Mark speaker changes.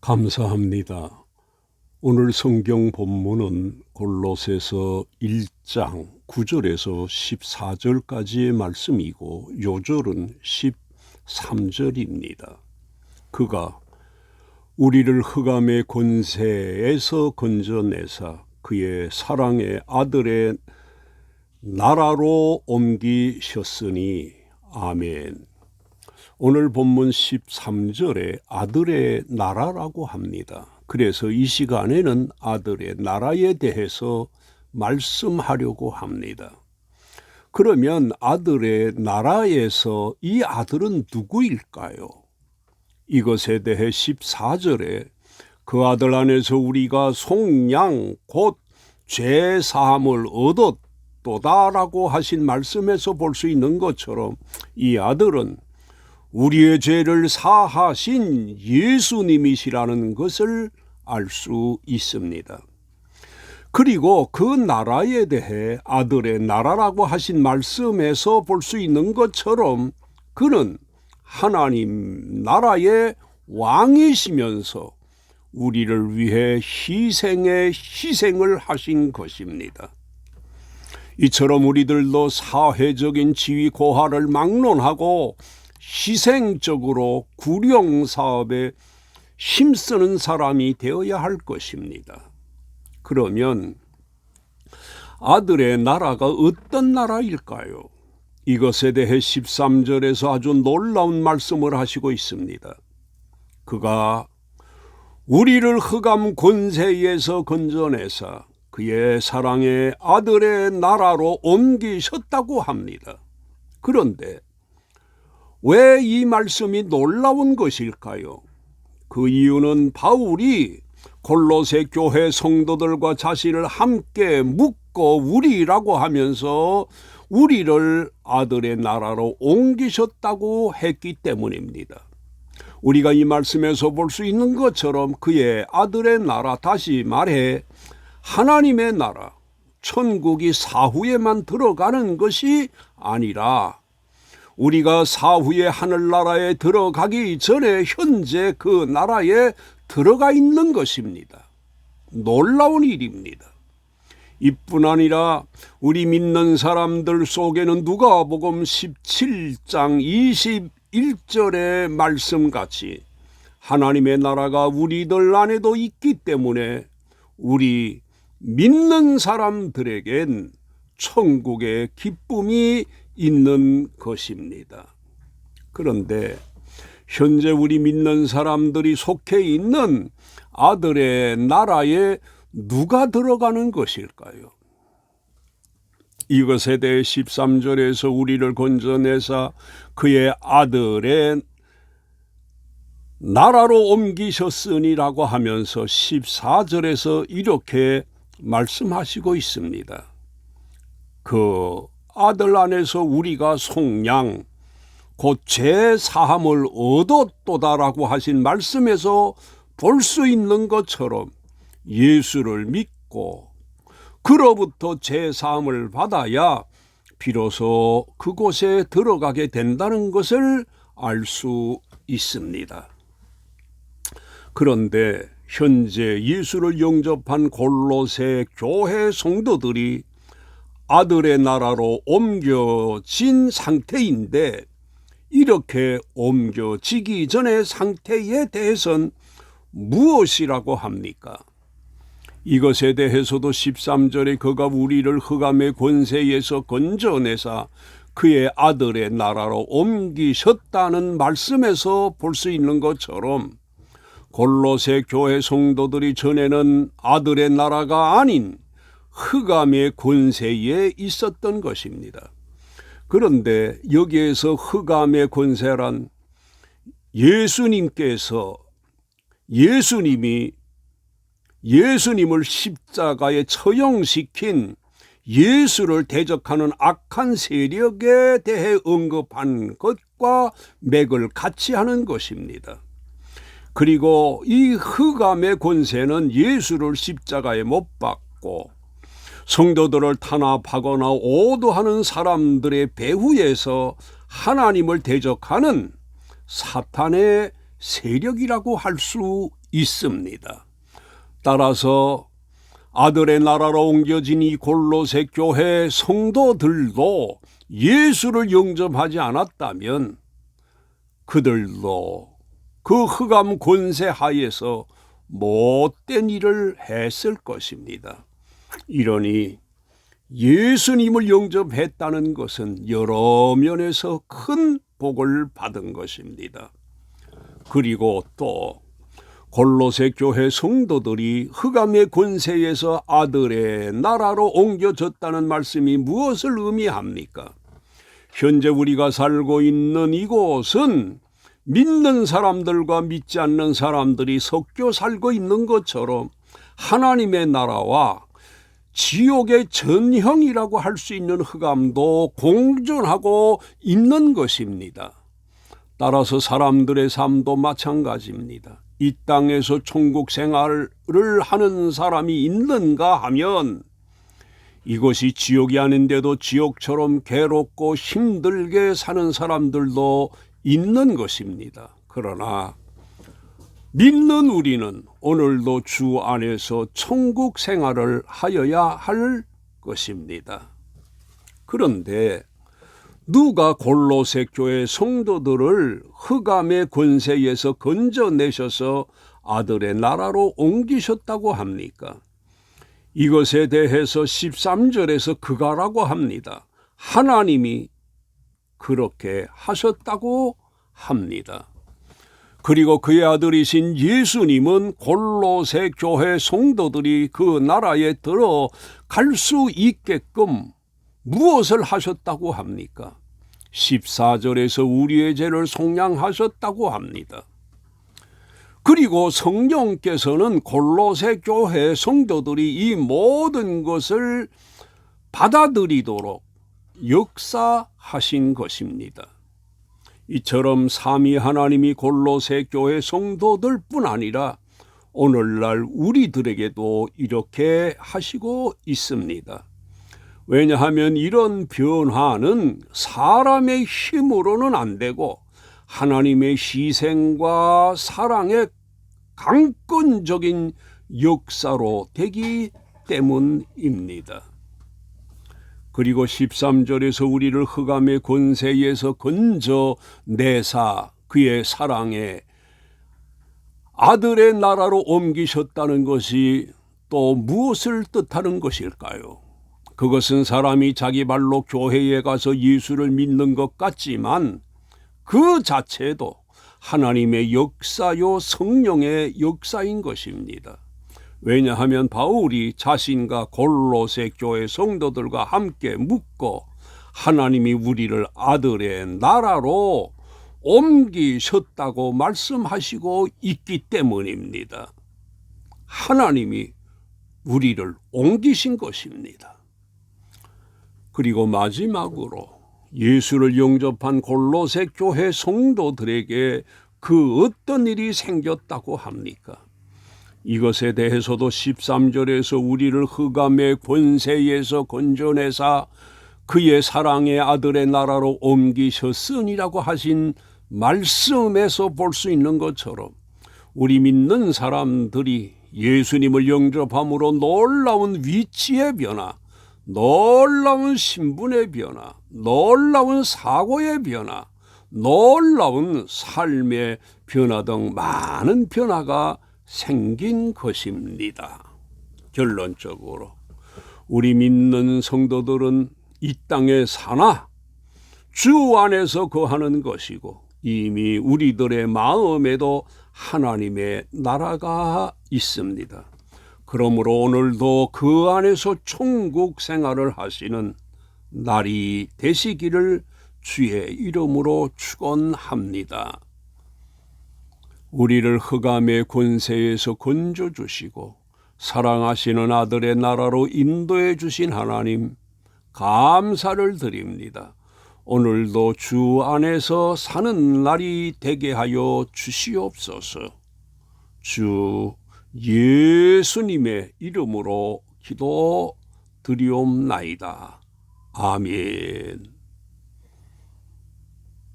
Speaker 1: 감사합니다. 오늘 성경 본문은 골로새서 1장 9절에서 14절까지의 말씀이고 요절은 13절입니다. 그가 우리를 흑암의 권세에서 건져내사 그의 사랑의 아들의 나라로 옮기셨으니 아멘. 오늘 본문 13절에 아들의 나라라고 합니다. 그래서 이 시간에는 아들의 나라에 대해서 말씀하려고 합니다. 그러면 아들의 나라에서 이 아들은 누구일까요? 이것에 대해 14절에 그 아들 안에서 우리가 속량 곧 죄사함을 얻었도다라고 하신 말씀에서 볼 수 있는 것처럼 이 아들은 우리의 죄를 사하신 예수님이시라는 것을 알 수 있습니다. 그리고 그 나라에 대해 아들의 나라라고 하신 말씀에서 볼 수 있는 것처럼 그는 하나님 나라의 왕이시면서 우리를 위해 희생을 하신 것입니다. 이처럼 우리들도 사회적인 지위 고하를 막론하고 희생적으로 구령사업에 힘쓰는 사람이 되어야 할 것입니다. 그러면 아들의 나라가 어떤 나라일까요? 이것에 대해 13절에서 아주 놀라운 말씀을 하시고 있습니다. 그가 우리를 흑암 권세에서 건져내사 그의 사랑의 아들의 나라로 옮기셨다고 합니다. 그런데 왜 이 말씀이 놀라운 것일까요? 그 이유는 바울이 골로새 교회 성도들과 자신을 함께 묶어 우리라고 하면서 우리를 아들의 나라로 옮기셨다고 했기 때문입니다. 우리가 이 말씀에서 볼 수 있는 것처럼 그의 아들의 나라, 다시 말해 하나님의 나라, 천국이 사후에만 들어가는 것이 아니라 우리가 사후에 하늘나라에 들어가기 전에 현재 그 나라에 들어가 있는 것입니다. 놀라운 일입니다. 이뿐 아니라 우리 믿는 사람들 속에는 누가복음 17장 21절의 말씀같이 하나님의 나라가 우리들 안에도 있기 때문에 우리 믿는 사람들에겐 천국의 기쁨이 있는 것입니다. 그런데 현재 우리 믿는 사람들이 속해 있는 아들의 나라에 누가 들어가는 것일까요? 이것에 대해 13절에서 우리를 건져내사 그의 아들의 나라로 옮기셨으니라고 하면서 14절에서 이렇게 말씀하시고 있습니다. 그 아들 안에서 우리가 속량 곧 죄사함을 얻었도다라고 하신 말씀에서 볼 수 있는 것처럼 예수를 믿고 그로부터 죄사함을 받아야 비로소 그곳에 들어가게 된다는 것을 알 수 있습니다. 그런데 현재 예수를 영접한 골로새 교회 성도들이 아들의 나라로 옮겨진 상태인데 이렇게 옮겨지기 전의 상태에 대해서는 무엇이라고 합니까? 이것에 대해서도 13절에 그가 우리를 흑암의 권세에서 건져내사 그의 아들의 나라로 옮기셨다는 말씀에서 볼 수 있는 것처럼 골로새 교회 성도들이 전에는 아들의 나라가 아닌 흑암의 권세에 있었던 것입니다. 그런데 여기에서 흑암의 권세란 예수님을 십자가에 처형시킨 예수를 대적하는 악한 세력에 대해 언급한 것과 맥을 같이 하는 것입니다. 그리고 이 흑암의 권세는 예수를 십자가에 못 박고 성도들을 탄압하거나 오도하는 사람들의 배후에서 하나님을 대적하는 사탄의 세력이라고 할 수 있습니다. 따라서 아들의 나라로 옮겨진 이 골로새 교회 성도들도 예수를 영접하지 않았다면 그들도 그 흑암 권세 하에서 못된 일을 했을 것입니다. 이러니 예수님을 영접했다는 것은 여러 면에서 큰 복을 받은 것입니다. 그리고 또 골로새 교회 성도들이 흑암의 권세에서 아들의 나라로 옮겨졌다는 말씀이 무엇을 의미합니까? 현재 우리가 살고 있는 이곳은 믿는 사람들과 믿지 않는 사람들이 섞여 살고 있는 것처럼 하나님의 나라와 지옥의 전형이라고 할 수 있는 흑암도 공존하고 있는 것입니다. 따라서 사람들의 삶도 마찬가지입니다. 이 땅에서 천국 생활을 하는 사람이 있는가 하면 이것이 지옥이 아닌데도 지옥처럼 괴롭고 힘들게 사는 사람들도 있는 것입니다. 그러나 믿는 우리는 오늘도 주 안에서 천국 생활을 하여야 할 것입니다. 그런데 누가 골로새 교회 성도들을 흑암의 권세에서 건져내셔서 아들의 나라로 옮기셨다고 합니까? 이것에 대해서 13절에서 그가라고 합니다. 하나님이 그렇게 하셨다고 합니다. 그리고 그의 아들이신 예수님은 골로새 교회 성도들이 그 나라에 들어갈 수 있게끔 무엇을 하셨다고 합니까? 14절에서 우리의 죄를 속량하셨다고 합니다. 그리고 성령께서는 골로새 교회 성도들이 이 모든 것을 받아들이도록 역사하신 것입니다. 이처럼 삼위 하나님이 골로새 교회 성도들뿐 아니라 오늘날 우리들에게도 이렇게 하시고 있습니다. 왜냐하면 이런 변화는 사람의 힘으로는 안 되고 하나님의 희생과 사랑의 강권적인 역사로 되기 때문입니다. 그리고 13절에서 우리를 흑암의 권세에서 건져내사 그의 사랑에 아들의 나라로 옮기셨다는 것이 또 무엇을 뜻하는 것일까요? 그것은 사람이 자기 발로 교회에 가서 예수를 믿는 것 같지만 그 자체도 하나님의 역사요 성령의 역사인 것입니다. 왜냐하면 바울이 자신과 골로새 교회 성도들과 함께 묻고 하나님이 우리를 아들의 나라로 옮기셨다고 말씀하시고 있기 때문입니다. 하나님이 우리를 옮기신 것입니다. 그리고 마지막으로 예수를 영접한 골로새 교회 성도들에게 그 어떤 일이 생겼다고 합니까? 이것에 대해서도 13절에서 우리를 흑암의 권세에서 건져내사 그의 사랑의 아들의 나라로 옮기셨으니라고 하신 말씀에서 볼 수 있는 것처럼 우리 믿는 사람들이 예수님을 영접함으로 놀라운 위치의 변화, 놀라운 신분의 변화, 놀라운 사고의 변화, 놀라운 삶의 변화 등 많은 변화가 생긴 것입니다. 결론적으로 우리 믿는 성도들은 이 땅에 사나 주 안에서 거하는 것이고 이미 우리들의 마음에도 하나님의 나라가 있습니다. 그러므로 오늘도 그 안에서 천국 생활을 하시는 날이 되시기를 주의 이름으로 축원합니다. 우리를 흑암의 권세에서 건져주시고 사랑하시는 아들의 나라로 인도해 주신 하나님 감사를 드립니다. 오늘도 주 안에서 사는 날이 되게 하여 주시옵소서. 주 예수님의 이름으로 기도 드리옵나이다. 아멘.